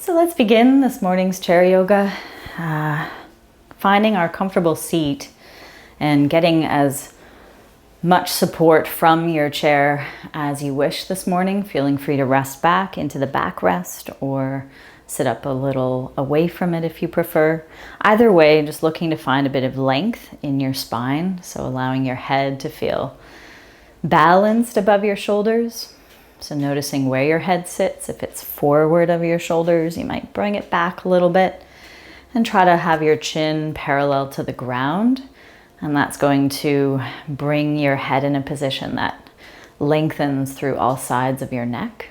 So let's begin this morning's chair yoga, finding our comfortable seat and getting as much support from your chair as you wish this morning, feeling free to rest back into the backrest or sit up a little away from it if you prefer. Either way, just looking to find a bit of length in your spine, so allowing your head to feel balanced above your shoulders. So noticing where your head sits. If it's forward of your shoulders, you might bring it back a little bit and try to have your chin parallel to the ground. And that's going to bring your head in a position that lengthens through all sides of your neck.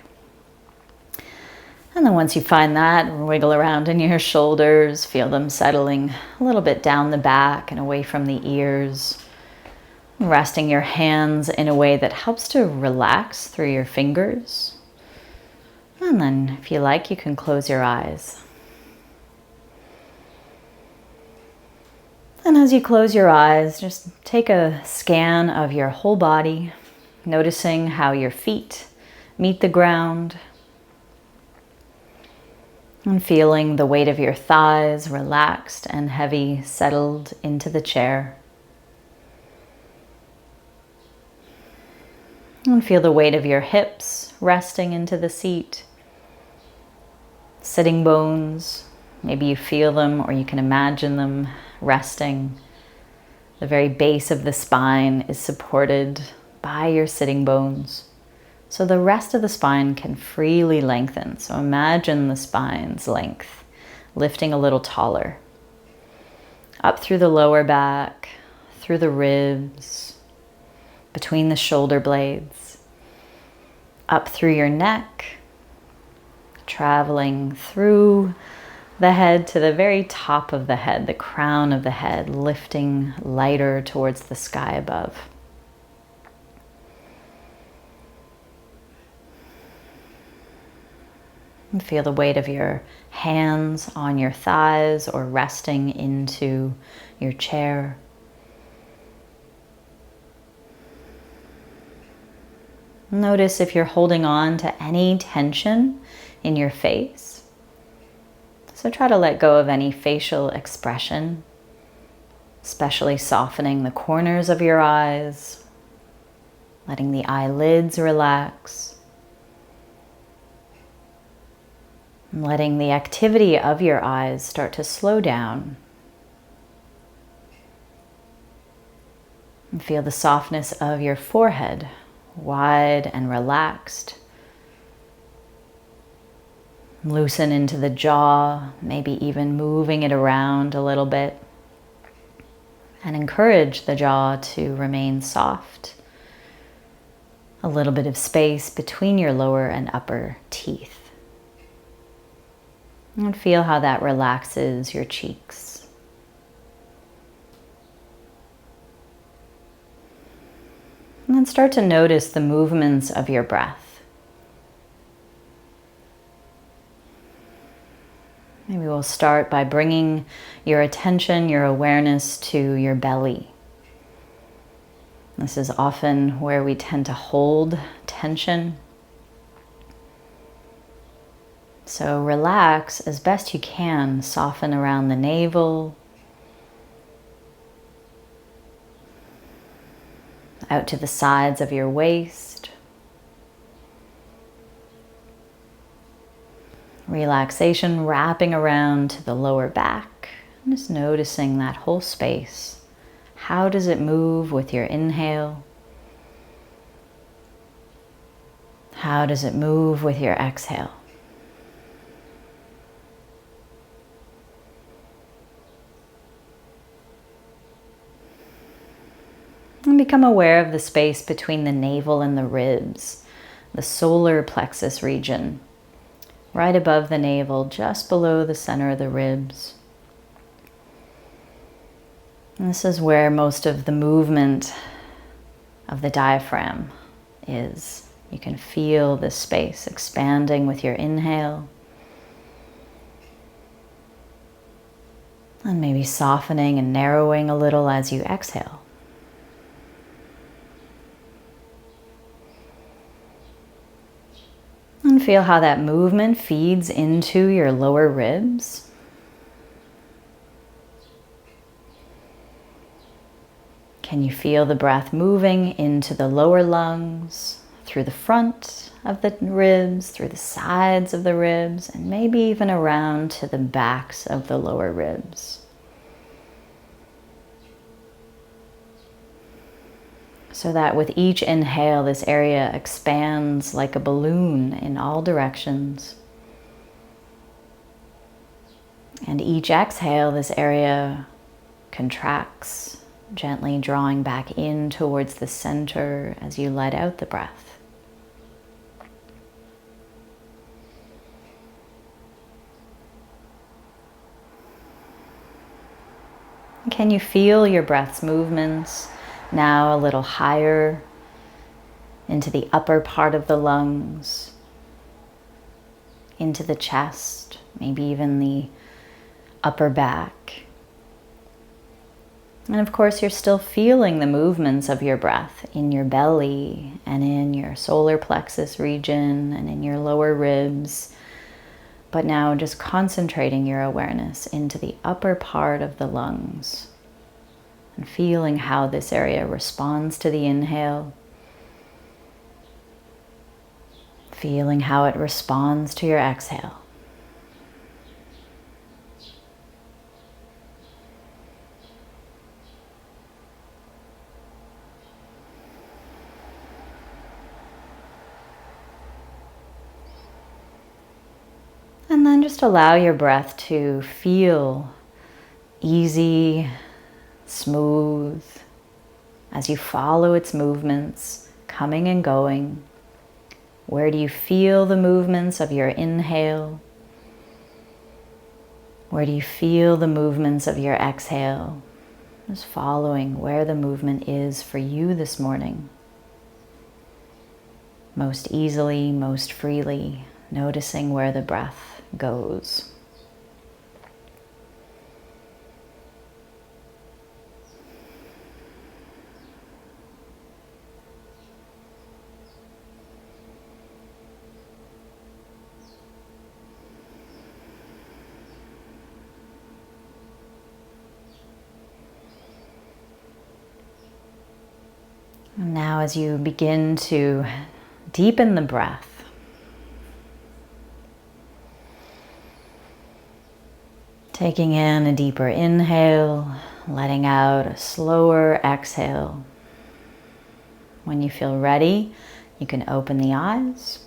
And then once you find that, wiggle around in your shoulders, feel them settling a little bit down the back and away from the ears. Resting your hands in a way that helps to relax through your fingers. And then if you like, you can close your eyes. And as you close your eyes, just take a scan of your whole body, noticing how your feet meet the ground, and feeling the weight of your thighs relaxed and heavy settled into the chair. And feel the weight of your hips resting into the seat. Sitting bones, maybe you feel them or you can imagine them resting. The very base of the spine is supported by your sitting bones. So the rest of the spine can freely lengthen. So imagine the spine's length lifting a little taller. Up through the lower back, through the ribs, between the shoulder blades, up through your neck, traveling through the head to the very top of the head, the crown of the head, lifting lighter towards the sky above. And feel the weight of your hands on your thighs or resting into your chair. Notice if you're holding on to any tension in your face. So try to let go of any facial expression, especially softening the corners of your eyes, letting the eyelids relax, and letting the activity of your eyes start to slow down. And feel the softness of your forehead, wide and relaxed. Loosen into the jaw, maybe even moving it around a little bit. And encourage the jaw to remain soft. A little bit of space between your lower and upper teeth. And feel how that relaxes your cheeks. And then start to notice the movements of your breath. Maybe we'll start by bringing your attention, your awareness to your belly. This is often where we tend to hold tension. So relax as best you can, soften around the navel, out to the sides of your waist. Relaxation wrapping around to the lower back. Just noticing that whole space. How does it move with your inhale? How does it move with your exhale? And become aware of the space between the navel and the ribs, the solar plexus region, right above the navel, just below the center of the ribs. And this is where most of the movement of the diaphragm is. You can feel this space expanding with your inhale. And maybe softening and narrowing a little as you exhale. feel how that movement feeds into your lower ribs. Can you feel the breath moving into the lower lungs, through the front of the ribs, through the sides of the ribs, and maybe even around to the backs of the lower ribs? So that with each inhale, this area expands like a balloon in all directions. And each exhale, this area contracts, gently drawing back in towards the center as you let out the breath. Can you feel your breath's movements now a little higher into the upper part of the lungs, into the chest, maybe even the upper back? And of course, you're still feeling the movements of your breath in your belly and in your solar plexus region and in your lower ribs. But now just concentrating your awareness into the upper part of the lungs and feeling how this area responds to the inhale. Feeling how it responds to your exhale. And then just allow your breath to feel easy, smooth, as you follow its movements, coming and going. Where do you feel the movements of your inhale? Where do you feel the movements of your exhale? Just following where the movement is for you this morning. Most easily, most freely, noticing where the breath goes. And now as you begin to deepen the breath, taking in a deeper inhale, letting out a slower exhale. When you feel ready, you can open the eyes.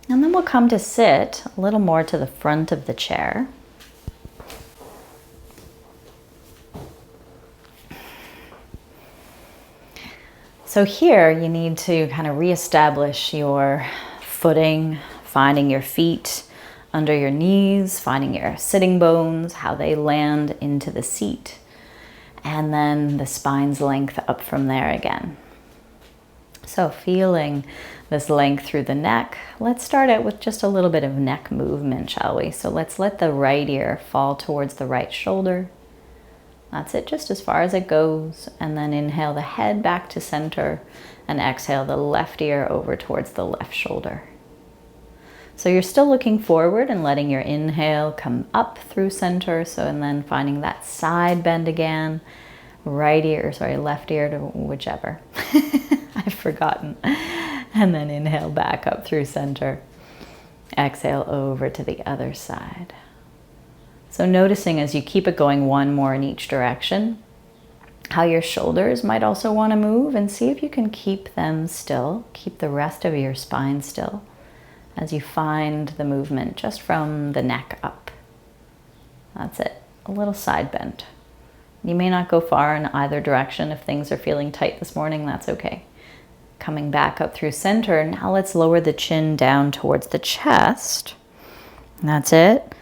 And then we'll come to sit a little more to the front of the chair. So here you need to kind of reestablish your footing, finding your feet under your knees, finding your sitting bones, how they land into the seat, and then the spine's length up from there again. So feeling this length through the neck, let's start out with just a little bit of neck movement, shall we? So let's let the right ear fall towards the right shoulder. That's it, just as far as it goes. And then inhale the head back to center and exhale the left ear over towards the left shoulder. So you're still looking forward and letting your inhale come up through center. So, and then finding that side bend again, left ear to whichever. I've forgotten. And then inhale back up through center. Exhale over to the other side. So noticing as you keep it going one more in each direction, how your shoulders might also want to move, and see if you can keep them still, keep the rest of your spine still as you find the movement just from the neck up. That's it, a little side bend. You may not go far in either direction. If things are feeling tight this morning, that's okay. Coming back up through center, now let's lower the chin down towards the chest. That's it.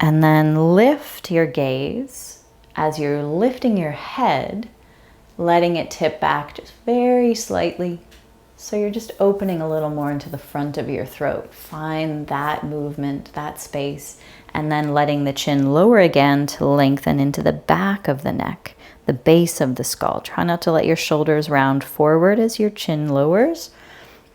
And then lift your gaze as you're lifting your head, letting it tip back just very slightly. So you're just opening a little more into the front of your throat. Find that movement, that space, and then letting the chin lower again to lengthen into the back of the neck, the base of the skull. Try not to let your shoulders round forward as your chin lowers.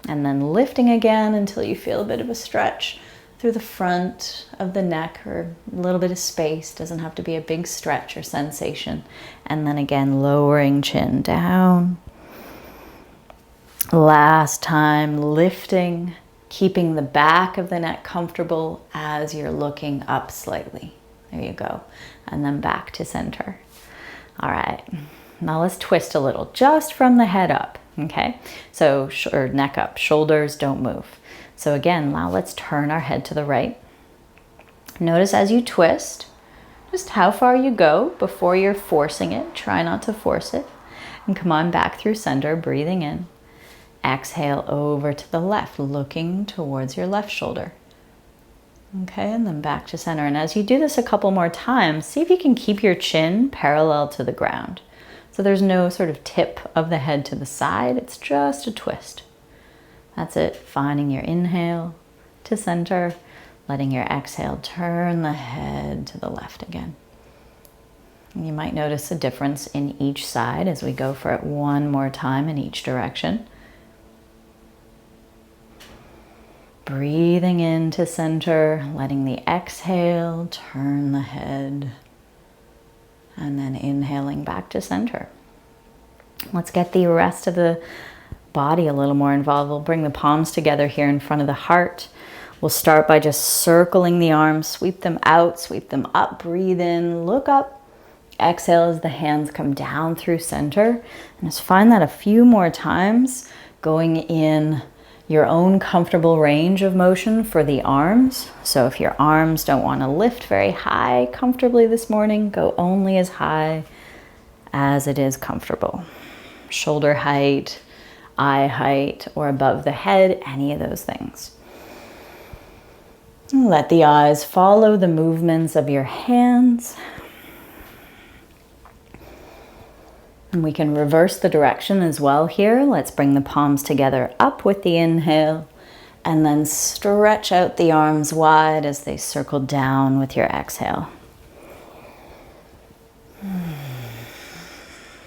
And then lifting again until you feel a bit of a stretch through the front of the neck, or a little bit of space. Doesn't have to be a big stretch or sensation. And then again, lowering chin down. Last time, lifting, keeping the back of the neck comfortable as you're looking up slightly. There you go. And then back to center. All right. Now let's twist a little, just from the head up. Okay. So, or neck up, shoulders don't move. So again, now let's turn our head to the right. Notice as you twist, just how far you go before you're forcing it. Try not to force it. And come on back through center, breathing in. Exhale over to the left, looking towards your left shoulder. Okay, and then back to center. And as you do this a couple more times, see if you can keep your chin parallel to the ground. So there's no sort of tip of the head to the side. It's just a twist. That's it. Finding your inhale to center, letting your exhale turn the head to the left again. And you might notice a difference in each side as we go for it one more time in each direction. Breathing into center, letting the exhale turn the head, and then inhaling back to center. Let's get the rest of the body a little more involved. We'll bring the palms together here in front of the heart. We'll start by just circling the arms, sweep them out, sweep them up, breathe in, look up. Exhale as the hands come down through center. And just find that a few more times, going in your own comfortable range of motion for the arms. So if your arms don't want to lift very high comfortably this morning, go only as high as it is comfortable. Shoulder height, eye height, or above the head, any of those things. Let the eyes follow the movements of your hands. And we can reverse the direction as well here. Let's bring the palms together up with the inhale, and then stretch out the arms wide as they circle down with your exhale.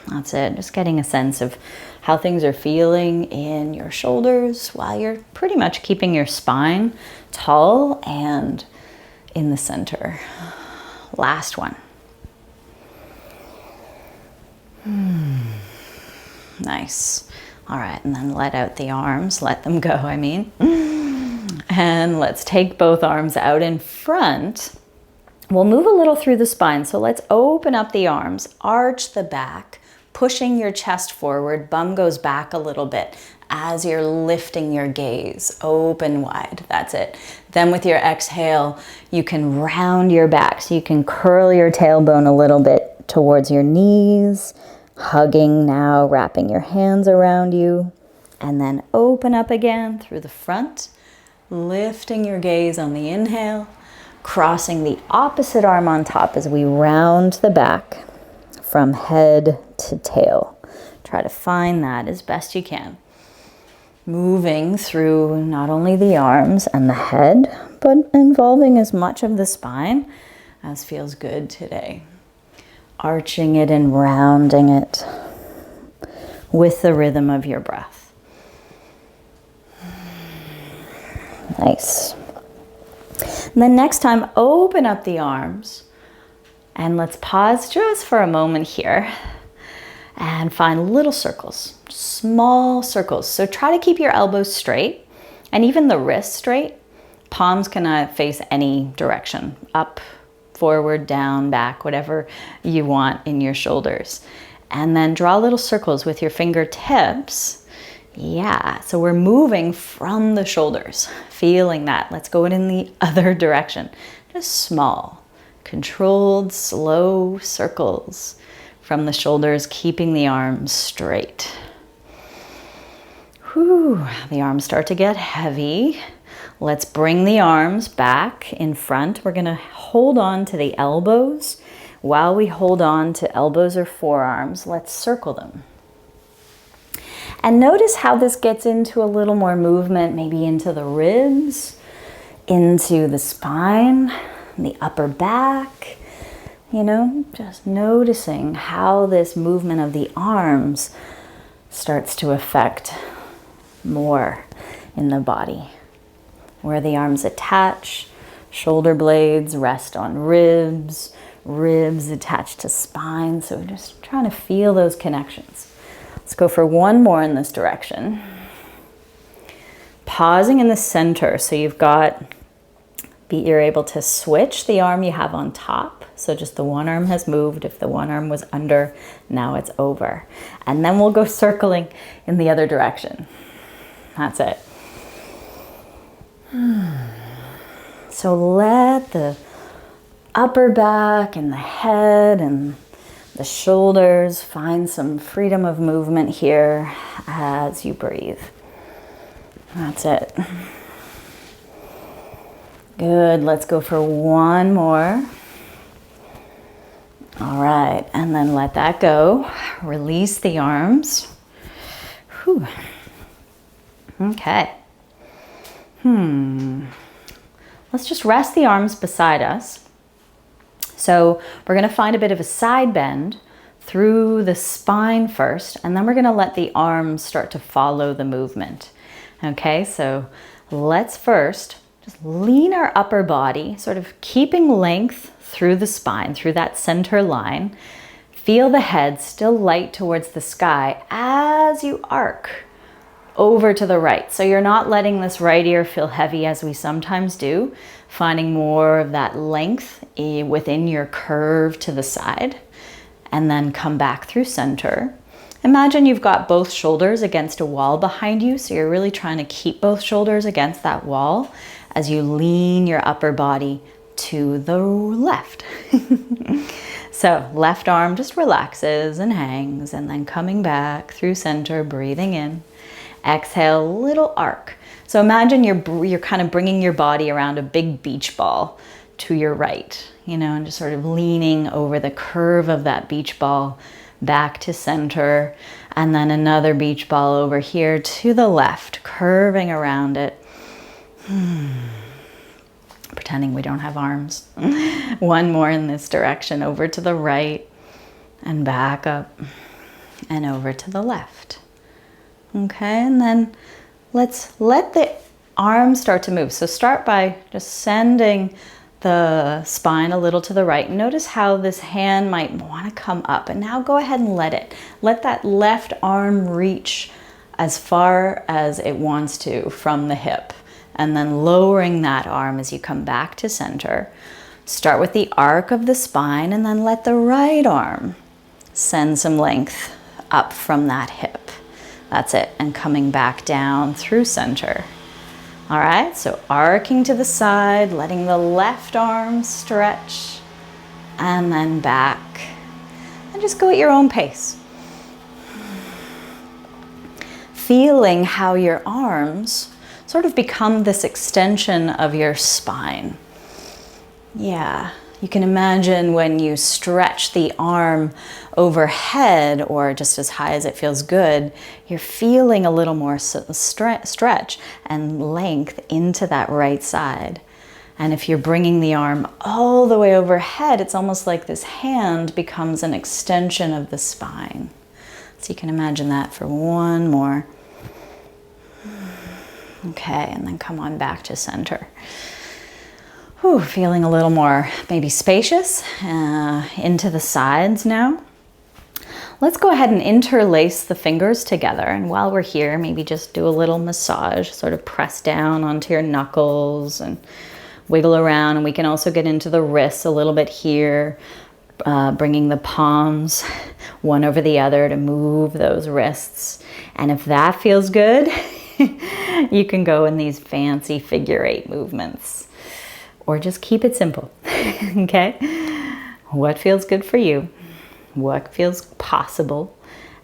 That's it. Just getting a sense of how things are feeling in your shoulders while you're pretty much keeping your spine tall and in the center. Last one. Nice. All right, and then let out the arms. Let them go, I mean. And let's take both arms out in front. We'll move a little through the spine. So let's open up the arms, arch the back, pushing your chest forward. Bum goes back a little bit as you're lifting your gaze. Open wide. That's it. Then with your exhale, you can round your back. So you can curl your tailbone a little bit towards your knees. Hugging now, wrapping your hands around you, and then open up again through the front, lifting your gaze on the inhale, crossing the opposite arm on top as we round the back from head to tail. Try to find that as best you can. Moving through not only the arms and the head, but involving as much of the spine as feels good today. Arching it and rounding it with the rhythm of your breath. Nice. And then next time, open up the arms, and let's pause just for a moment here and find little circles, small circles. So try to keep your elbows straight and even the wrists straight. Palms can face any direction, up, forward, down, back, whatever you want in your shoulders. And then draw little circles with your fingertips. Yeah, so we're moving from the shoulders, feeling that. Let's go in the other direction. Just small, controlled, slow circles from the shoulders, keeping the arms straight. Whew, the arms start to get heavy. Let's bring the arms back in front. We're gonna hold on to the elbows. While we hold on to elbows or forearms, let's circle them. And notice how this gets into a little more movement, maybe into the ribs, into the spine, the upper back. You know, just noticing how this movement of the arms starts to affect more in the body. Where the arms attach, shoulder blades rest on ribs, ribs attached to spine. So just trying to feel those connections. Let's go for one more in this direction. Pausing in the center. So you're able to switch the arm you have on top. So just the one arm has moved. If the one arm was under, now it's over. And then we'll go circling in the other direction. That's it. So let the upper back and the head and the shoulders find some freedom of movement here as you breathe. That's it. Good, let's go for one more. All right, and then let that go. Release the arms. Whew. Okay. Let's just rest the arms beside us. So we're going to find a bit of a side bend through the spine first, and then we're going to let the arms start to follow the movement. Okay, so let's first just lean our upper body, sort of keeping length through the spine, through that center line. Feel the head still light towards the sky as you arc over to the right. So you're not letting this right ear feel heavy as we sometimes do, finding more of that length within your curve to the side, and then come back through center. Imagine you've got both shoulders against a wall behind you, so you're really trying to keep both shoulders against that wall as you lean your upper body to the left. So left arm just relaxes and hangs, and then coming back through center, breathing in. Exhale, little arc. So imagine you're kind of bringing your body around a big beach ball to your right, and just sort of leaning over the curve of that beach ball back to center, and then another beach ball over here to the left, curving around it. Pretending we don't have arms. One more in this direction, over to the right and back up and over to the left. Okay, and then let's let the arms start to move. So start by just sending the spine a little to the right. Notice how this hand might want to come up, and now go ahead and let it. Let that left arm reach as far as it wants to from the hip, and then lowering that arm as you come back to center. Start with the arc of the spine, and then let the right arm send some length up from that hip. That's it, and coming back down through center. All right, so arcing to the side, letting the left arm stretch, and then back. And just go at your own pace. Feeling how your arms sort of become this extension of your spine. Yeah, you can imagine when you stretch the arm overhead, or just as high as it feels good, you're feeling a little more stretch and length into that right side. And if you're bringing the arm all the way overhead, it's almost like this hand becomes an extension of the spine. So you can imagine that for one more. Okay, and then come on back to center. Whew, feeling a little more maybe spacious into the sides now. Let's go ahead and interlace the fingers together. And while we're here, maybe just do a little massage, sort of press down onto your knuckles and wiggle around. And we can also get into the wrists a little bit here, bringing the palms one over the other to move those wrists. And if that feels good, you can go in these fancy figure 8 movements, or just keep it simple. Okay? What feels good for you? What feels possible?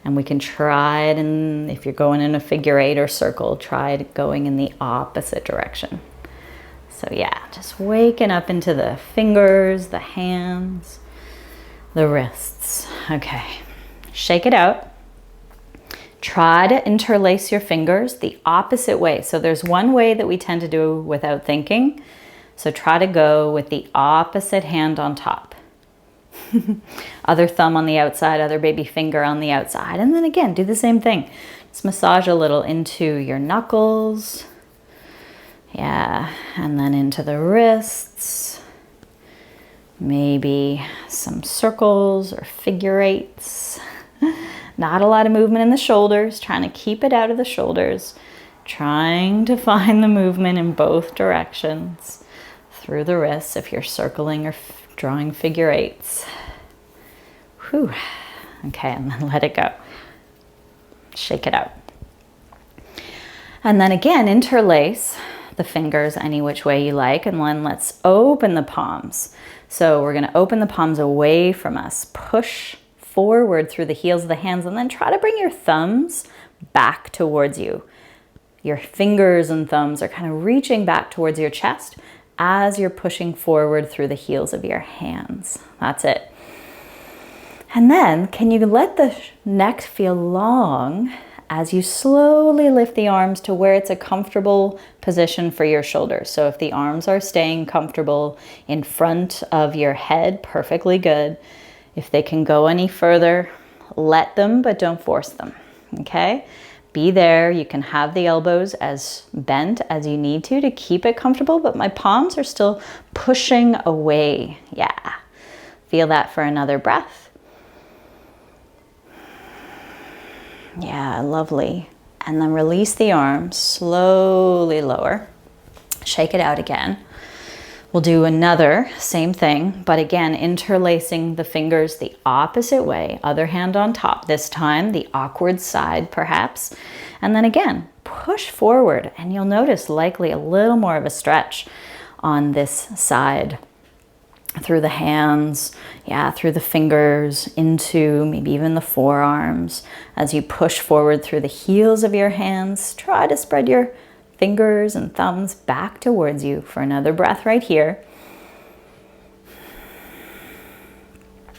And we can try it, and if you're going in a figure 8 or circle, try it going in the opposite direction. So yeah, just waking up into the fingers, the hands, the wrists. Okay, shake it out. Try to interlace your fingers the opposite way. So there's one way that we tend to do without thinking. So try to go with the opposite hand on top. Other thumb on the outside, other baby finger on the outside. And then again, do the same thing. Just massage a little into your knuckles, Yeah, and then into the wrists. Maybe some circles or figure eights. Not a lot of movement in the shoulders, trying to keep it out of the shoulders. Trying to find the movement in both directions through the wrists if you're circling or drawing figure eights. Whew. Okay, and then let it go. Shake it out. And then again, interlace the fingers any which way you like, and then let's open the palms. So we're going to open the palms away from us, push forward through the heels of the hands, and then try to bring your thumbs back towards you. Your fingers and thumbs are kind of reaching back towards your chest as you're pushing forward through the heels of your hands. That's it. And then can you let the neck feel long as you slowly lift the arms to where it's a comfortable position for your shoulders. So if the arms are staying comfortable in front of your head, perfectly good. If they can go any further, let them, but don't force them, okay? Be there. You can have the elbows as bent as you need to keep it comfortable, but my palms are still pushing away. Yeah. Feel that for another breath. Yeah, lovely. And then release the arms, slowly lower. Shake it out again. We'll do another, same thing, but again, interlacing the fingers the opposite way, other hand on top, this time the awkward side perhaps. And then again, push forward and you'll notice likely a little more of a stretch on this side. Through the hands, yeah, through the fingers, into maybe even the forearms. As you push forward through the heels of your hands, try to spread your fingers and thumbs back towards you for another breath right here.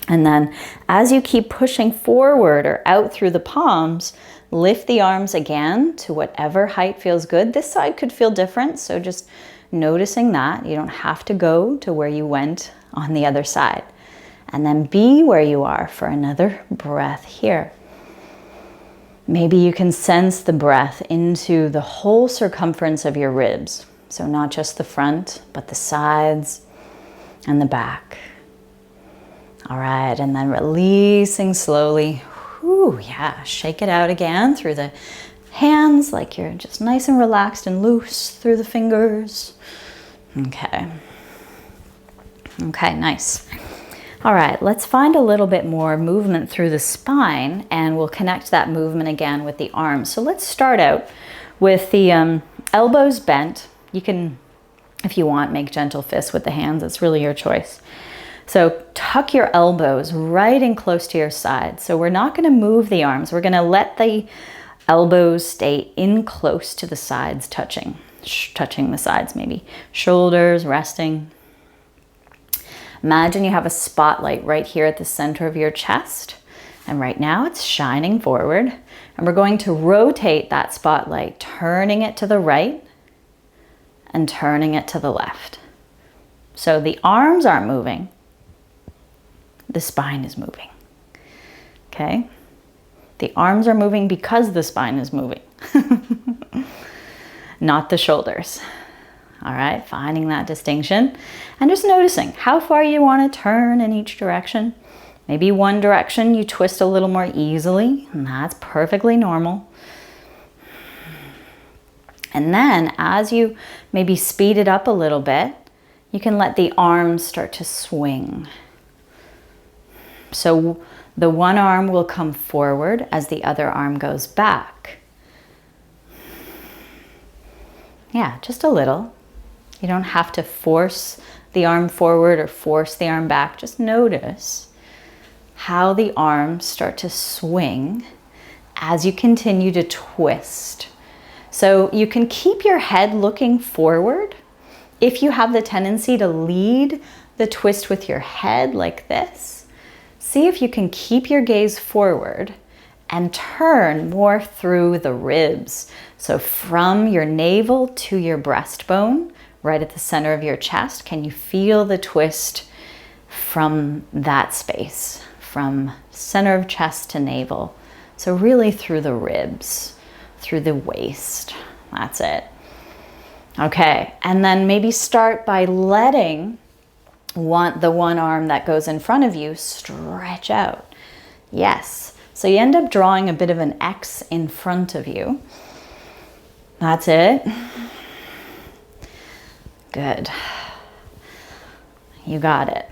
And then as you keep pushing forward or out through the palms, lift the arms again to whatever height feels good. This side could feel different, so just noticing that. You don't have to go to where you went on the other side. And then be where you are for another breath here. Maybe you can sense the breath into the whole circumference of your ribs. So not just the front, but the sides and the back. All right, and then releasing slowly. Whew, yeah, shake it out again through the hands like you're just nice and relaxed and loose through the fingers. Okay. Okay, nice. All right, let's find a little bit more movement through the spine and we'll connect that movement again with the arms. So let's start out with the elbows bent. You can, if you want, make gentle fists with the hands. It's really your choice. So tuck your elbows right in close to your side. So we're not going to move the arms. We're going to let the elbows stay in close to the sides, touching the sides maybe. Shoulders resting. Imagine you have a spotlight right here at the center of your chest. And right now it's shining forward. And we're going to rotate that spotlight, turning it to the right and turning it to the left. So the arms aren't moving. The spine is moving. Okay? The arms are moving because the spine is moving. Not the shoulders. All right, finding that distinction and just noticing how far you want to turn in each direction. Maybe one direction you twist a little more easily, and that's perfectly normal. And then as you maybe speed it up a little bit, you can let the arms start to swing. So the one arm will come forward as the other arm goes back. Yeah, just a little. You don't have to force the arm forward or force the arm back. Just notice how the arms start to swing as you continue to twist. So you can keep your head looking forward. If you have the tendency to lead the twist with your head like this, see if you can keep your gaze forward and turn more through the ribs. So from your navel to your breastbone, right at the center of your chest, can you feel the twist from that space, from center of chest to navel? So really through the ribs, through the waist. That's it. Okay, and then maybe start by letting the one arm that goes in front of you stretch out. Yes, so you end up drawing a bit of an X in front of you. That's it. Good. You got it.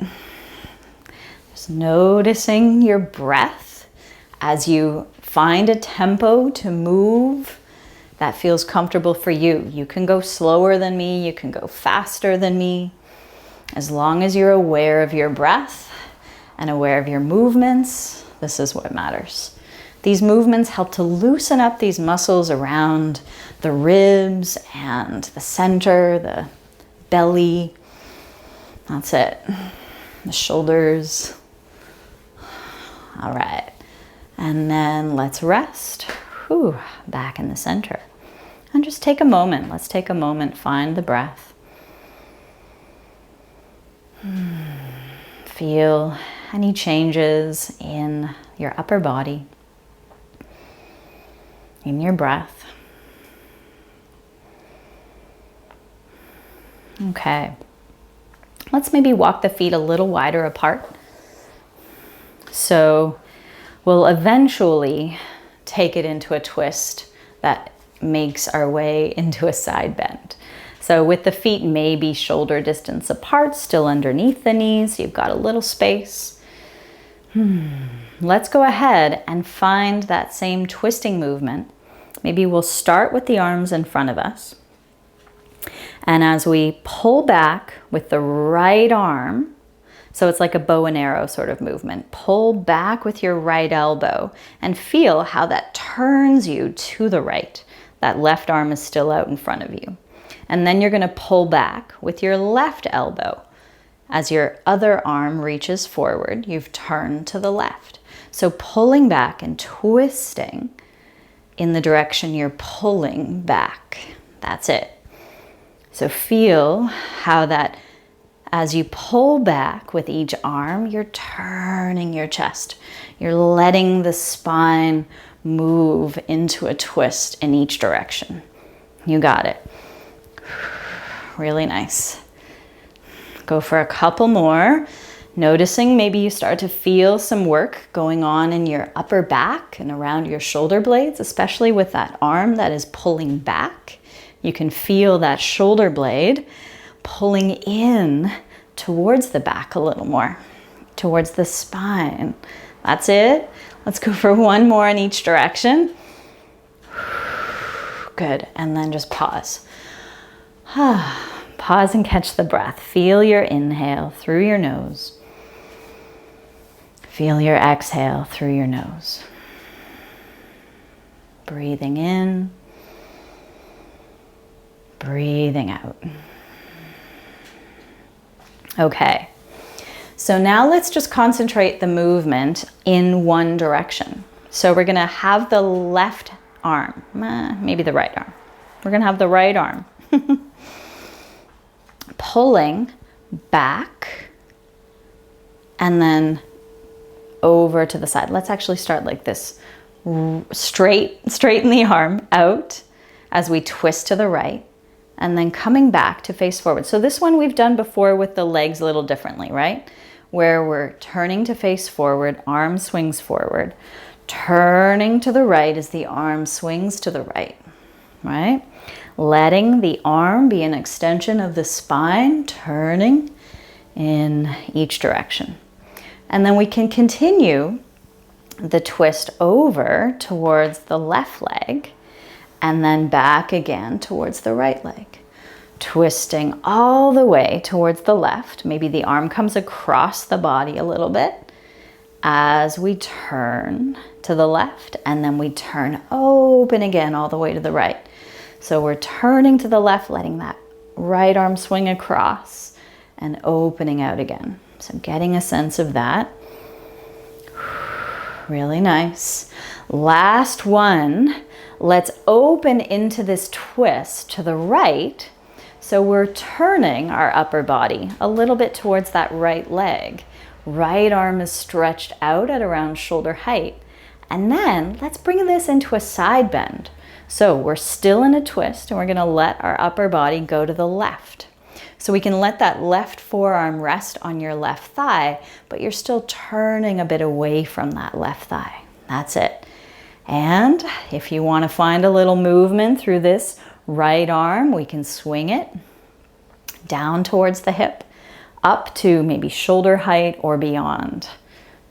Just noticing your breath as you find a tempo to move that feels comfortable for you. You can go slower than me, you can go faster than me. As long as you're aware of your breath and aware of your movements, this is what matters. These movements help to loosen up these muscles around the ribs and the center, the belly. That's it. The shoulders. All right. And then let's rest. Whew, back in the center. And just take a moment. Let's take a moment, find the breath. Feel any changes in your upper body, in your breath. Okay. Let's maybe walk the feet a little wider apart. So we'll eventually take it into a twist that makes our way into a side bend. So with the feet maybe shoulder distance apart, still underneath the knees, you've got a little space. Let's go ahead and find that same twisting movement. Maybe we'll start with the arms in front of us. And as we pull back with the right arm, so it's like a bow and arrow sort of movement, pull back with your right elbow and feel how that turns you to the right. That left arm is still out in front of you. And then you're going to pull back with your left elbow. As your other arm reaches forward, you've turned to the left. So pulling back and twisting in the direction you're pulling back. That's it. So feel how that as you pull back with each arm, you're turning your chest. You're letting the spine move into a twist in each direction. You got it. Really nice. Go for a couple more. Noticing maybe you start to feel some work going on in your upper back and around your shoulder blades, especially with that arm that is pulling back. You can feel that shoulder blade pulling in towards the back a little more, towards the spine. That's it. Let's go for one more in each direction. Good. And then just pause. Pause and catch the breath. Feel your inhale through your nose. Feel your exhale through your nose. Breathing in. Breathing out. Okay. So now let's just concentrate the movement in one direction. So we're going to have the left arm, maybe the right arm. We're going to have the right arm pulling back and then over to the side. Let's actually start like this. Straighten the arm out as we twist to the right and then coming back to face forward. So this one we've done before with the legs a little differently, right? Where we're turning to face forward, arm swings forward, turning to the right as the arm swings to the right, right? Letting the arm be an extension of the spine, turning in each direction. And then we can continue the twist over towards the left leg and then back again towards the right leg. Twisting all the way towards the left. Maybe the arm comes across the body a little bit as we turn to the left and then we turn open again all the way to the right. So we're turning to the left, letting that right arm swing across and opening out again. So getting a sense of that. Really nice. Last one. Let's open into this twist to the right. So we're turning our upper body a little bit towards that right leg. Right arm is stretched out at around shoulder height. And then let's bring this into a side bend. So we're still in a twist and we're gonna let our upper body go to the left. So we can let that left forearm rest on your left thigh, but you're still turning a bit away from that left thigh. That's it. And if you want to find a little movement through this right arm, we can swing it down towards the hip, up to maybe shoulder height or beyond.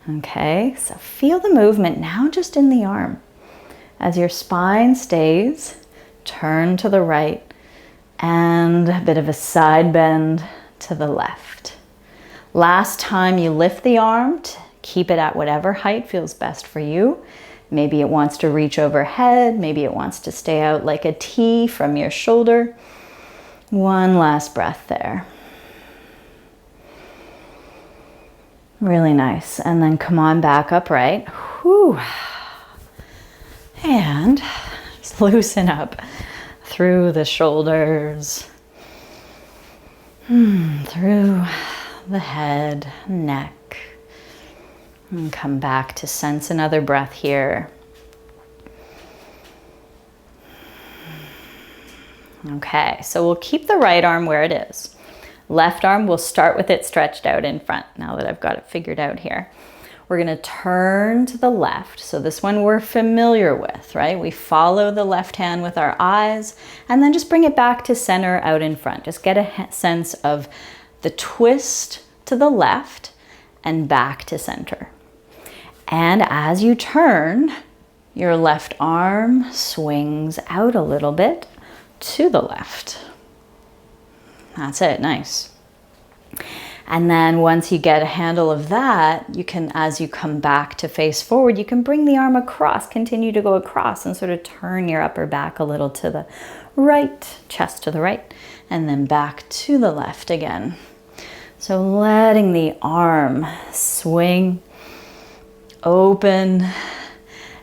Okay, so feel the movement now just in the arm. As your spine stays, turn to the right, and a bit of a side bend to the left. Last time you lift the arm, keep it at whatever height feels best for you. Maybe it wants to reach overhead, maybe it wants to stay out like a T from your shoulder. One last breath there. Really nice. And then come on back upright. Whew. And just loosen up through the shoulders, through the head, neck, and come back to sense another breath here. Okay, so we'll keep the right arm where it is. Left arm, we'll start with it stretched out in front now that I've got it figured out here. We're gonna turn to the left. So this one we're familiar with, right? We follow the left hand with our eyes and then just bring it back to center out in front. Just get a sense of the twist to the left and back to center. And as you turn, your left arm swings out a little bit to the left. That's it, nice. And then once you get a handle of that, you can, as you come back to face forward, you can bring the arm across, continue to go across and sort of turn your upper back a little to the right, chest to the right, and then back to the left again. So letting the arm swing, open,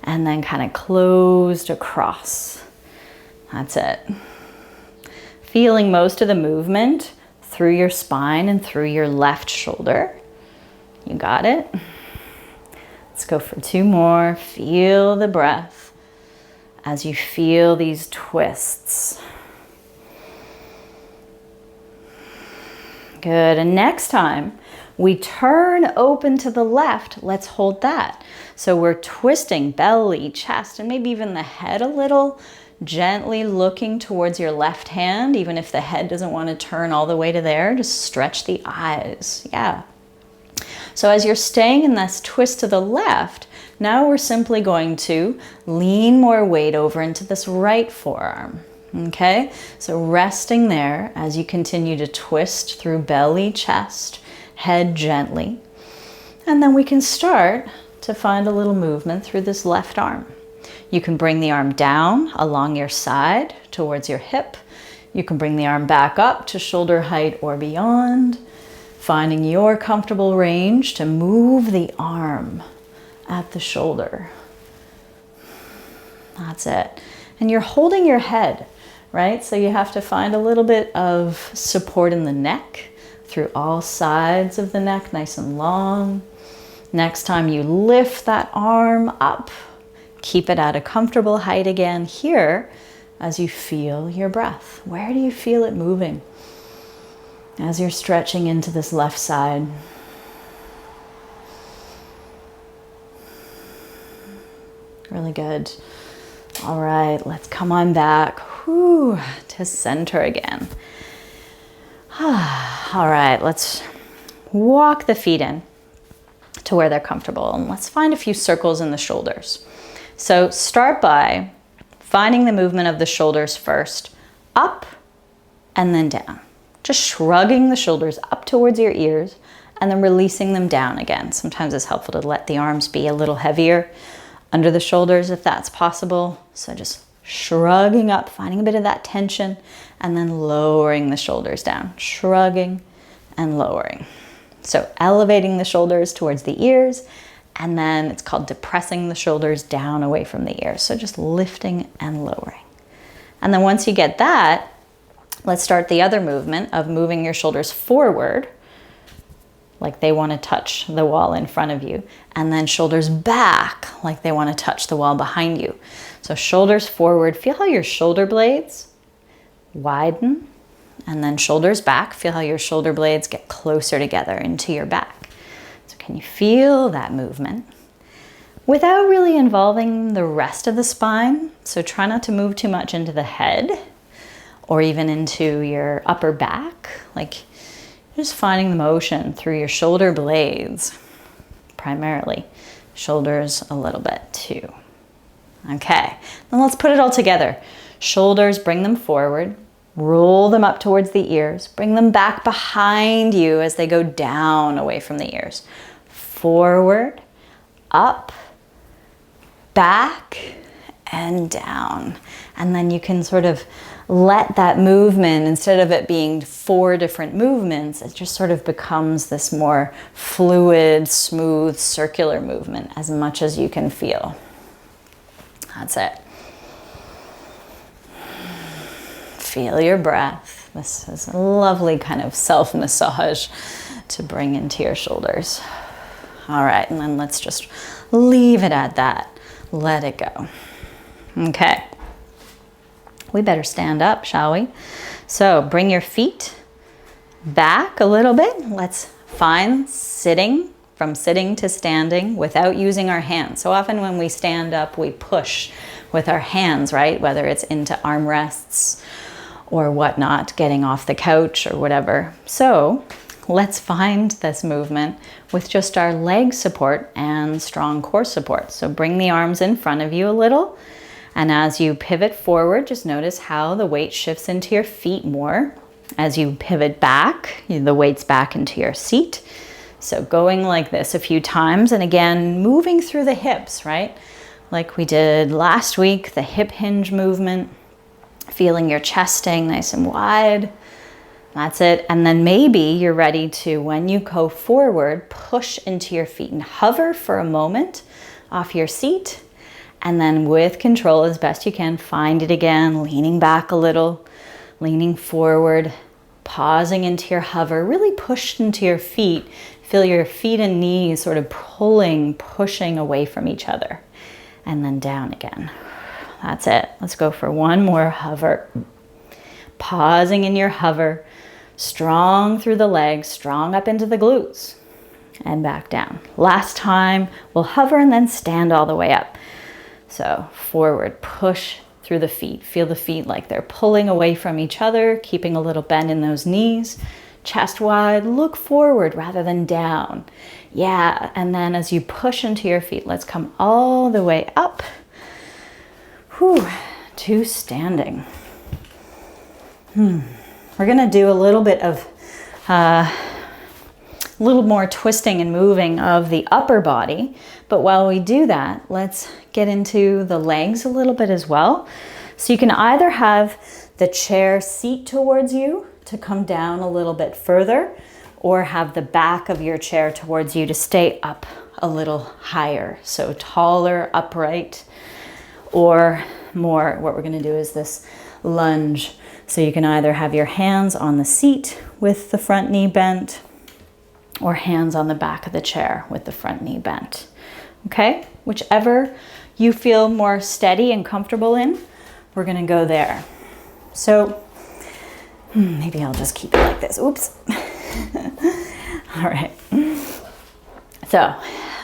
and then kind of closed across. That's it. Feeling most of the movement through your spine and through your left shoulder. You got it? Let's go for two more. Feel the breath as you feel these twists. Good, and next time we turn open to the left, let's hold that. So we're twisting belly, chest, and maybe even the head a little, gently looking towards your left hand, even if the head doesn't want to turn all the way to there, just stretch the eyes, yeah. So as you're staying in this twist to the left, now we're simply going to lean more weight over into this right forearm, okay? So resting there as you continue to twist through belly, chest, head gently. And then we can start to find a little movement through this left arm. You can bring the arm down along your side towards your hip. You can bring the arm back up to shoulder height or beyond, finding your comfortable range to move the arm at the shoulder. That's it. And you're holding your head, right? So you have to find a little bit of support in the neck through all sides of the neck, nice and long. Next time you lift that arm up, keep it at a comfortable height again here as you feel your breath. Where do you feel it moving as you're stretching into this left side? Really good. All right, let's come on back to center again. All right, let's walk the feet in to where they're comfortable and let's find a few circles in the shoulders. So start by finding the movement of the shoulders first, up and then down. Just shrugging the shoulders up towards your ears and then releasing them down again. Sometimes it's helpful to let the arms be a little heavier under the shoulders if that's possible. So just shrugging up, finding a bit of that tension and then lowering the shoulders down, shrugging and lowering. So elevating the shoulders towards the ears, and then it's called depressing the shoulders down away from the ears. So just lifting and lowering. And then once you get that, let's start the other movement of moving your shoulders forward like they want to touch the wall in front of you. And then shoulders back, like they want to touch the wall behind you. So shoulders forward, feel how your shoulder blades widen. And then shoulders back, feel how your shoulder blades get closer together into your back. So can you feel that movement? Without really involving the rest of the spine. So try not to move too much into the head or even into your upper back. Like just finding the motion through your shoulder blades, primarily. Shoulders a little bit too. Okay, then let's put it all together. Shoulders, bring them forward. Roll them up towards the ears. Bring them back behind you as they go down away from the ears. Forward, up, back, and down. And then you can sort of let that movement, instead of it being 4 different movements, it just sort of becomes this more fluid, smooth, circular movement as much as you can feel. That's it. Feel your breath. This is a lovely kind of self-massage to bring into your shoulders. All right, and then let's just leave it at that. Let it go. Okay. We better stand up, shall we? So bring your feet back a little bit. Let's find sitting, from sitting to standing without using our hands. So often when we stand up, we push with our hands, right? Whether it's into armrests or whatnot, getting off the couch or whatever. So let's find this movement with just our leg support and strong core support. So bring the arms in front of you a little. And as you pivot forward, just notice how the weight shifts into your feet more. As you pivot back, the weight's back into your seat. So going like this a few times, and again, moving through the hips, right? Like we did last week, the hip hinge movement. Feeling your chest staying nice and wide. That's it. And then maybe you're ready to, when you go forward, push into your feet and hover for a moment off your seat. And then with control, as best you can, find it again, leaning back a little, leaning forward, pausing into your hover, really push into your feet. Feel your feet and knees sort of pulling, pushing away from each other. And then down again. That's it. Let's go for one more hover. Pausing in your hover, strong through the legs, strong up into the glutes, and back down. Last time, we'll hover and then stand all the way up. So forward, push through the feet. Feel the feet like they're pulling away from each other, keeping a little bend in those knees. Chest wide, look forward rather than down. Yeah, and then as you push into your feet, let's come all the way up. To standing. We're gonna do a little bit of a little more twisting and moving of the upper body. But while we do that, let's get into the legs a little bit as well. So you can either have the chair seat towards you to come down a little bit further, or have the back of your chair towards you to stay up a little higher. So taller, upright, or more, what we're gonna do is this lunge. So you can either have your hands on the seat with the front knee bent, or hands on the back of the chair with the front knee bent. Okay, whichever you feel more steady and comfortable in, we're gonna go there. So maybe I'll just keep it like this. Oops. All right. So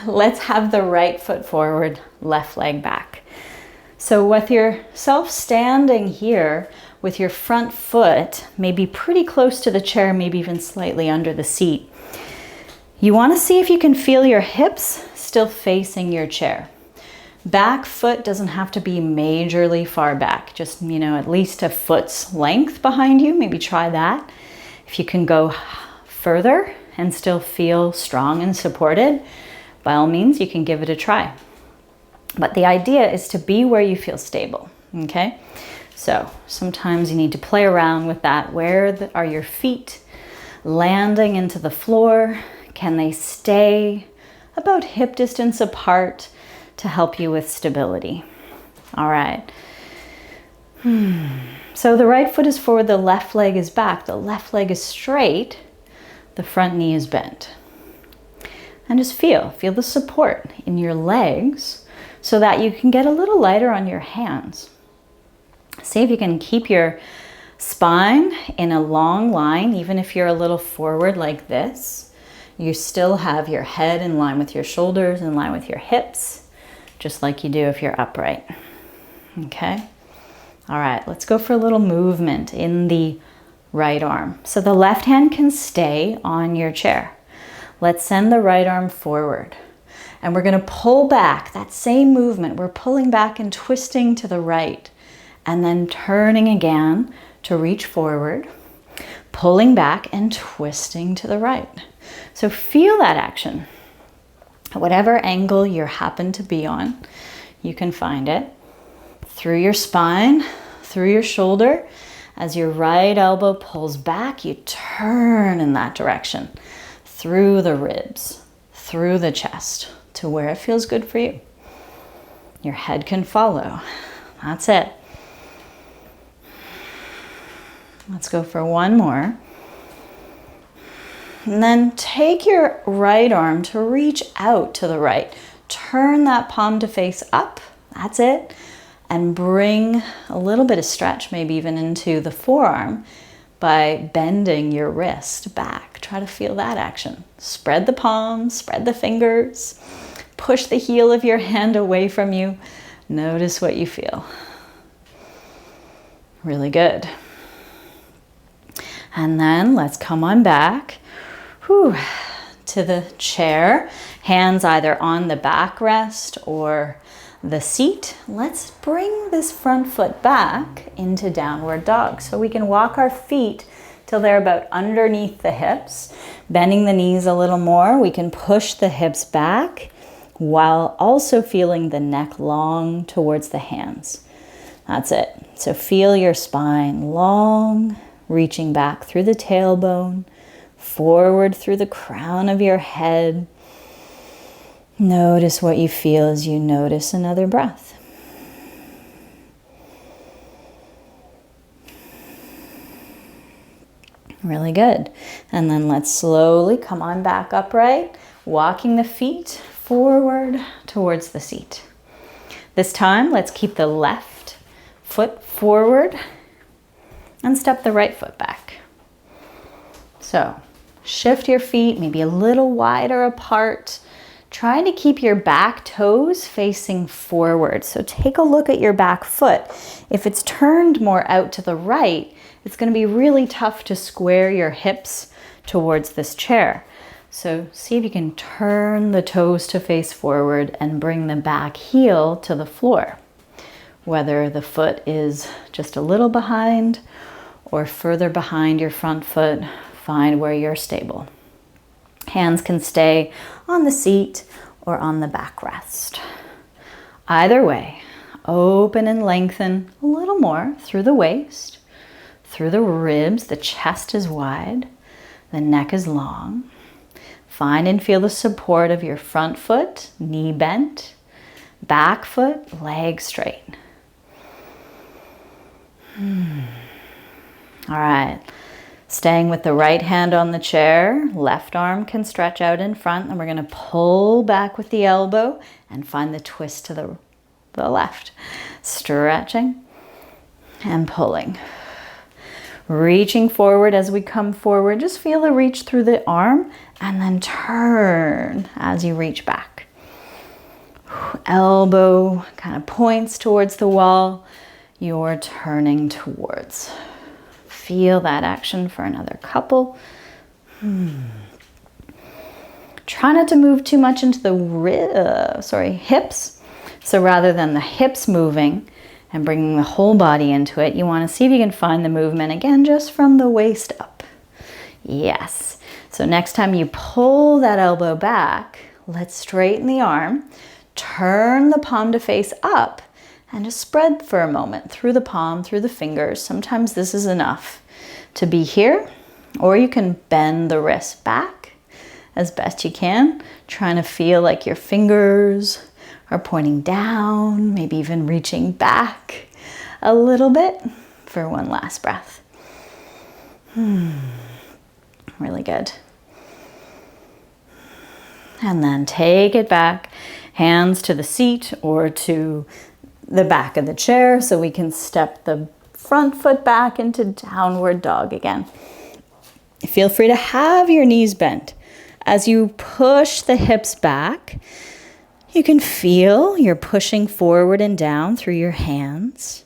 let's have the right foot forward, left leg back. So with yourself standing here with your front foot maybe pretty close to the chair, maybe even slightly under the seat, you want to see if you can feel your hips still facing your chair. Back foot doesn't have to be majorly far back, just, at least a foot's length behind you. Maybe try that. If you can go further and still feel strong and supported, by all means, you can give it a try. But the idea is to be where you feel stable, okay? So sometimes you need to play around with that. Where are your feet landing into the floor? Can they stay about hip distance apart to help you with stability? All right. So the right foot is forward, the left leg is back, the left leg is straight, the front knee is bent. And just feel the support in your legs so that you can get a little lighter on your hands. See if you can keep your spine in a long line, even if you're a little forward like this. You still have your head in line with your shoulders, in line with your hips, just like you do if you're upright. Okay? All right, let's go for a little movement in the right arm. So the left hand can stay on your chair. Let's send the right arm forward. And we're going to pull back, that same movement. We're pulling back and twisting to the right. And then turning again to reach forward, pulling back and twisting to the right. So feel that action. Whatever angle you happen to be on, you can find it. Through your spine, through your shoulder. As your right elbow pulls back, you turn in that direction. Through the ribs, through the chest, to where it feels good for you. Your head can follow. That's it. Let's go for one more. And then take your right arm to reach out to the right. Turn that palm to face up. That's it. And bring a little bit of stretch, maybe even into the forearm by bending your wrist back. Try to feel that action. Spread the palms, spread the fingers. Push the heel of your hand away from you. Notice what you feel. Really good. And then let's come on back to the chair. Hands either on the backrest or the seat. Let's bring this front foot back into downward dog. So we can walk our feet till they're about underneath the hips, bending the knees a little more. We can push the hips back while also feeling the neck long towards the hands. That's it. So feel your spine long, reaching back through the tailbone, forward through the crown of your head. Notice what you feel as you notice another breath. Really good. And then let's slowly come on back upright, walking the feet forward towards the seat. This time, let's keep the left foot forward and step the right foot back. So shift your feet maybe a little wider apart. Try to keep your back toes facing forward. So take a look at your back foot. If it's turned more out to the right, it's going to be really tough to square your hips towards this chair. So see if you can turn the toes to face forward and bring the back heel to the floor. Whether the foot is just a little behind or further behind your front foot, find where you're stable. Hands can stay on the seat or on the backrest. Either way, open and lengthen a little more through the waist, through the ribs. The chest is wide, the neck is long. Find and feel the support of your front foot, knee bent, back foot, leg straight. All right. Staying with the right hand on the chair, left arm can stretch out in front, and we're going to pull back with the elbow and find the twist to the left. Stretching and pulling. Reaching forward as we come forward. Just feel the reach through the arm and then turn as you reach back. Elbow kind of points towards the wall. You're turning towards. Feel that action for another couple. Try not to move too much into the hips. So rather than the hips moving and bringing the whole body into it, you want to see if you can find the movement again just from the waist up. Yes. So next time you pull that elbow back, let's straighten the arm, turn the palm to face up, and just spread for a moment through the palm, through the fingers. Sometimes this is enough to be here, or you can bend the wrist back as best you can, trying to feel like your fingers are pointing down, maybe even reaching back a little bit for one last breath. Really good. And then take it back, hands to the seat or to the back of the chair so we can step the front foot back into downward dog again. Feel free to have your knees bent. As you push the hips back, you can feel you're pushing forward and down through your hands,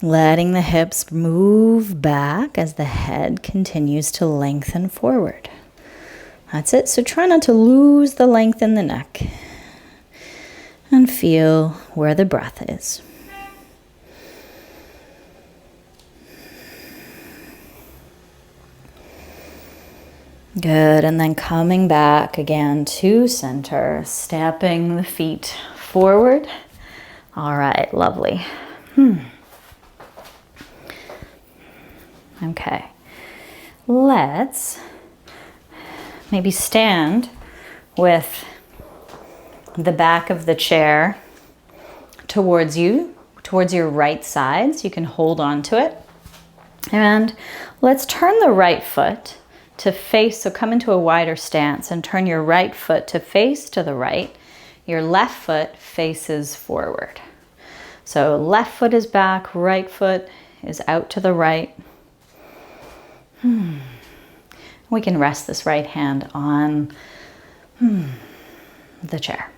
letting the hips move back as the head continues to lengthen forward. That's it. So try not to lose the length in the neck. And feel where the breath is. Good. And then coming back again to center, stepping the feet forward. All right. Lovely. Okay. Let's maybe stand with the back of the chair towards you, towards your right side, so you can hold on to it. And let's turn the right foot to face, so come into a wider stance and turn your right foot to face to the right. Your left foot faces forward. So left foot is back, right foot is out to the right. We can rest this right hand on the chair.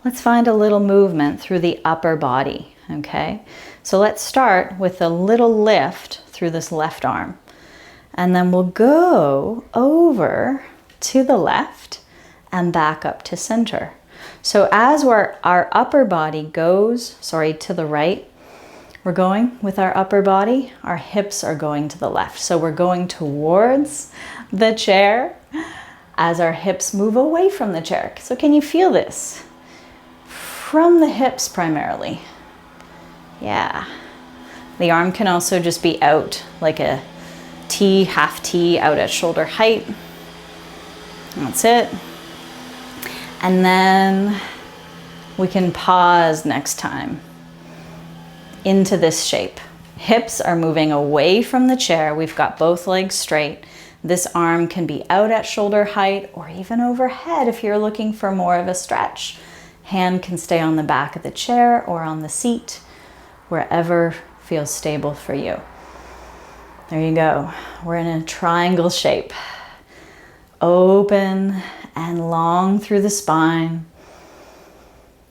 Let's find a little movement through the upper body, okay? So let's start with a little lift through this left arm. And then we'll go over to the left and back up to center. So as our upper body goes, to the right, we're going with our upper body, our hips are going to the left. So we're going towards the chair as our hips move away from the chair. So can you feel this? From the hips primarily. Yeah. The arm can also just be out like a T, half T, out at shoulder height. That's it. And then we can pause next time into this shape. Hips are moving away from the chair. We've got both legs straight. This arm can be out at shoulder height or even overhead if you're looking for more of a stretch. Hand can stay on the back of the chair or on the seat, wherever feels stable for you. There you go. We're in a triangle shape. Open and long through the spine,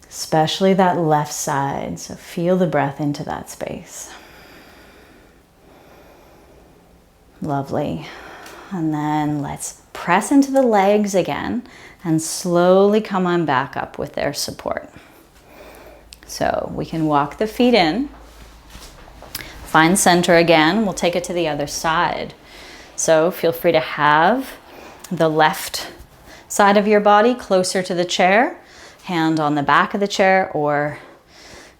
especially that left side. So feel the breath into that space. Lovely. And then let's press into the legs again and slowly come on back up with their support. So we can walk the feet in, find center again. We'll take it to the other side. So feel free to have the left side of your body closer to the chair, hand on the back of the chair, or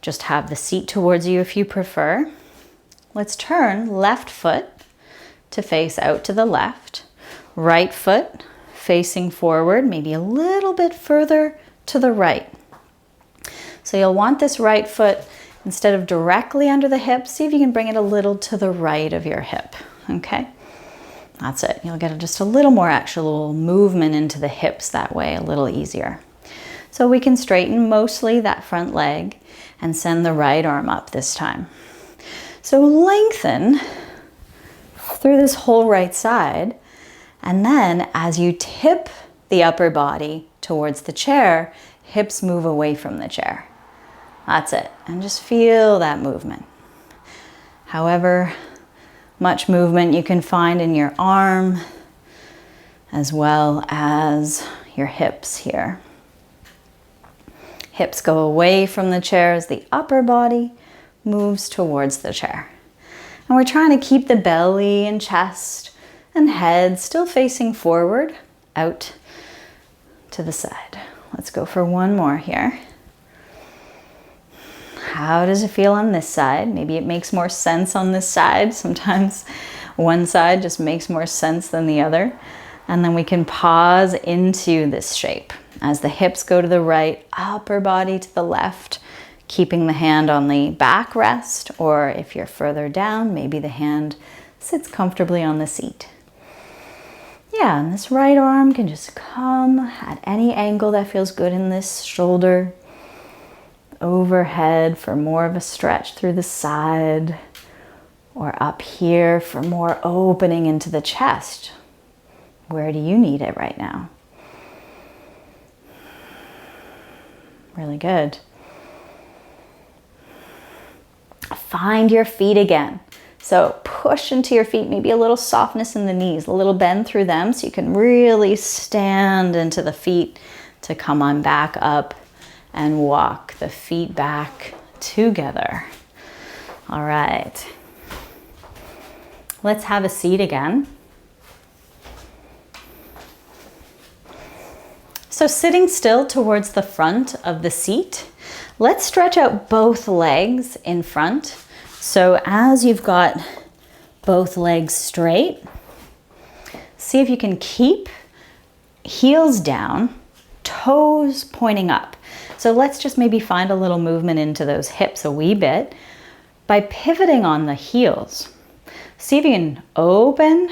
just have the seat towards you if you prefer. Let's turn left foot to face out to the left, right foot facing forward, maybe a little bit further to the right. So you'll want this right foot, instead of directly under the hip, see if you can bring it a little to the right of your hip, okay? That's it. You'll get just a little more actual movement into the hips that way, a little easier. So we can straighten mostly that front leg and send the right arm up this time. So lengthen through this whole right side, and then as you tip the upper body towards the chair, hips move away from the chair. That's it. And just feel that movement. However much movement you can find in your arm as well as your hips here. Hips go away from the chair as the upper body moves towards the chair. And we're trying to keep the belly and chest and head still facing forward, out to the side. Let's go for one more here. How does it feel on this side? Maybe it makes more sense on this side. Sometimes one side just makes more sense than the other. And then we can pause into this shape. As the hips go to the right, upper body to the left, keeping the hand on the backrest, or if you're further down, maybe the hand sits comfortably on the seat. Yeah, and this right arm can just come at any angle that feels good in this shoulder. Overhead for more of a stretch through the side, or up here for more opening into the chest. Where do you need it right now? Really good. Find your feet again. So push into your feet, maybe a little softness in the knees, a little bend through them so you can really stand into the feet to come on back up and walk the feet back together. All right. Let's have a seat again. So sitting still towards the front of the seat, let's stretch out both legs in front. So as you've got both legs straight, see if you can keep heels down, toes pointing up. So let's just maybe find a little movement into those hips a wee bit by pivoting on the heels. See if you can open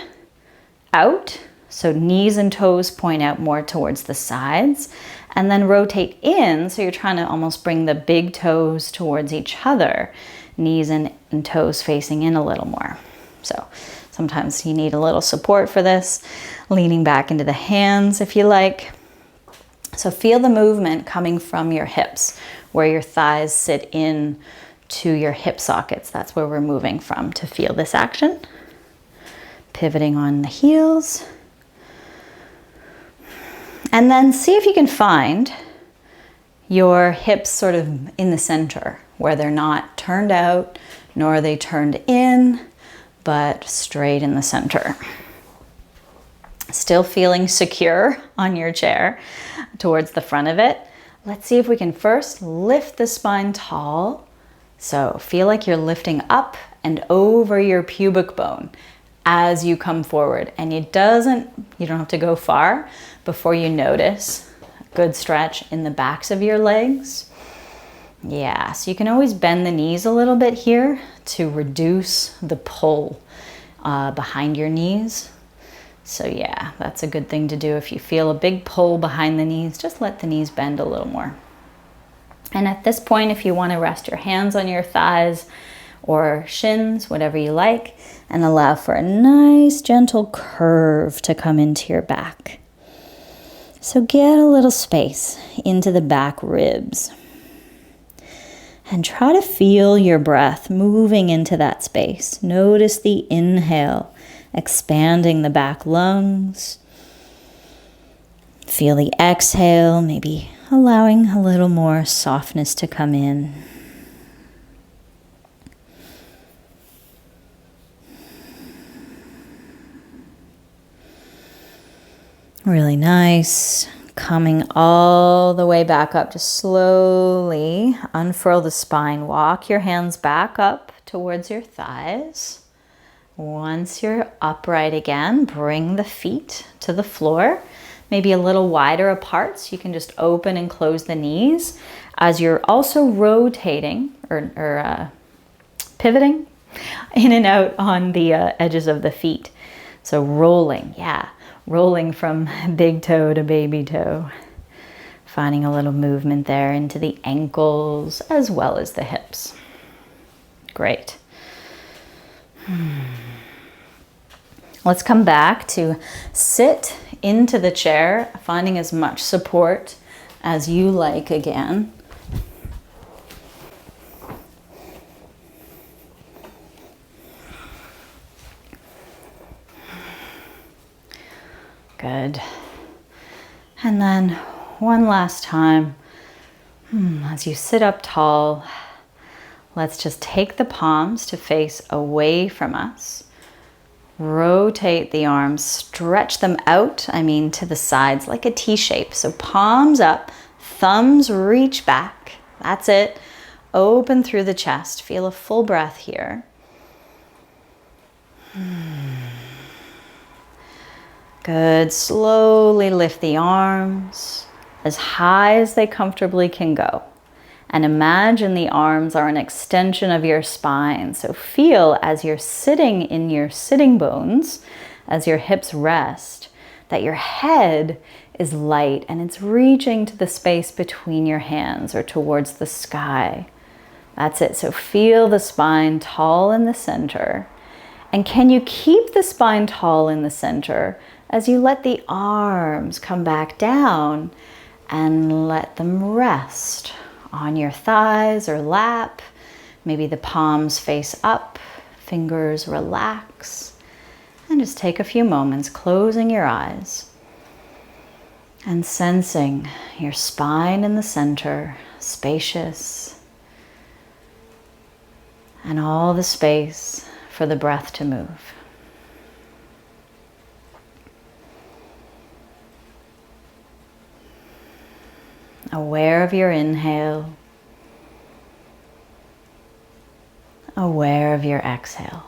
out, so knees and toes point out more towards the sides, and then rotate in, so you're trying to almost bring the big toes towards each other, knees and toes facing in a little more. So sometimes you need a little support for this, leaning back into the hands if you like. So feel the movement coming from your hips, where your thighs sit in to your hip sockets. That's where we're moving from to feel this action. Pivoting on the heels. And then see if you can find your hips sort of in the center, where they're not turned out, nor are they turned in, but straight in the center. Still feeling secure on your chair towards the front of it. Let's see if we can first lift the spine tall. So feel like you're lifting up and over your pubic bone as you come forward. And you don't have to go far before you notice a good stretch in the backs of your legs. Yeah, so you can always bend the knees a little bit here to reduce the pull behind your knees. So yeah, that's a good thing to do. If you feel a big pull behind the knees, just let the knees bend a little more. And at this point, if you want to rest your hands on your thighs or shins, whatever you like, and allow for a nice gentle curve to come into your back. So get a little space into the back ribs. And try to feel your breath moving into that space. Notice the inhale, expanding the back lungs. Feel the exhale, maybe allowing a little more softness to come in. Really nice. Coming all the way back up, just slowly unfurl the spine. Walk your hands back up towards your thighs. Once you're upright again, bring the feet to the floor, maybe a little wider apart, so you can just open and close the knees as you're also rotating or pivoting in and out on the edges of the feet. So rolling, rolling from big toe to baby toe. Finding a little movement there into the ankles as well as the hips. Great. Let's come back to sit into the chair, finding as much support as you like again. Good. And then one last time, as you sit up tall, let's just take the palms to face away from us. Rotate the arms, stretch them out, to the sides like a T shape. So palms up, thumbs reach back. That's it. Open through the chest. Feel a full breath here. Good. Slowly lift the arms as high as they comfortably can go. And imagine the arms are an extension of your spine. So feel as you're sitting in your sitting bones, as your hips rest, that your head is light and it's reaching to the space between your hands or towards the sky. That's it. So feel the spine tall in the center. And can you keep the spine tall in the center as you let the arms come back down and let them rest on your thighs or lap? Maybe the palms face up, fingers relax. And just take a few moments closing your eyes and sensing your spine in the center, spacious, and all the space for the breath to move. Aware of your inhale, aware of your exhale.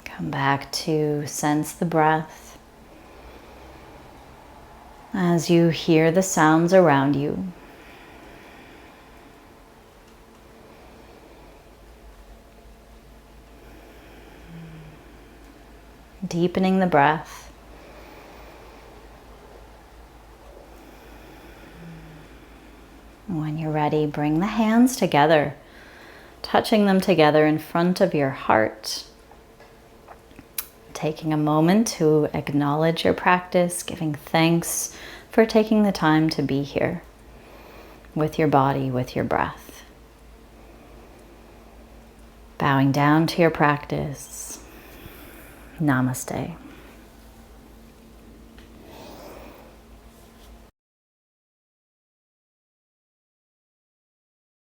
Come back to sense the breath as you hear the sounds around you. Deepening the breath. When you're ready, bring the hands together, touching them together in front of your heart. Taking a moment to acknowledge your practice, giving thanks for taking the time to be here with your body, with your breath. Bowing down to your practice. Namaste.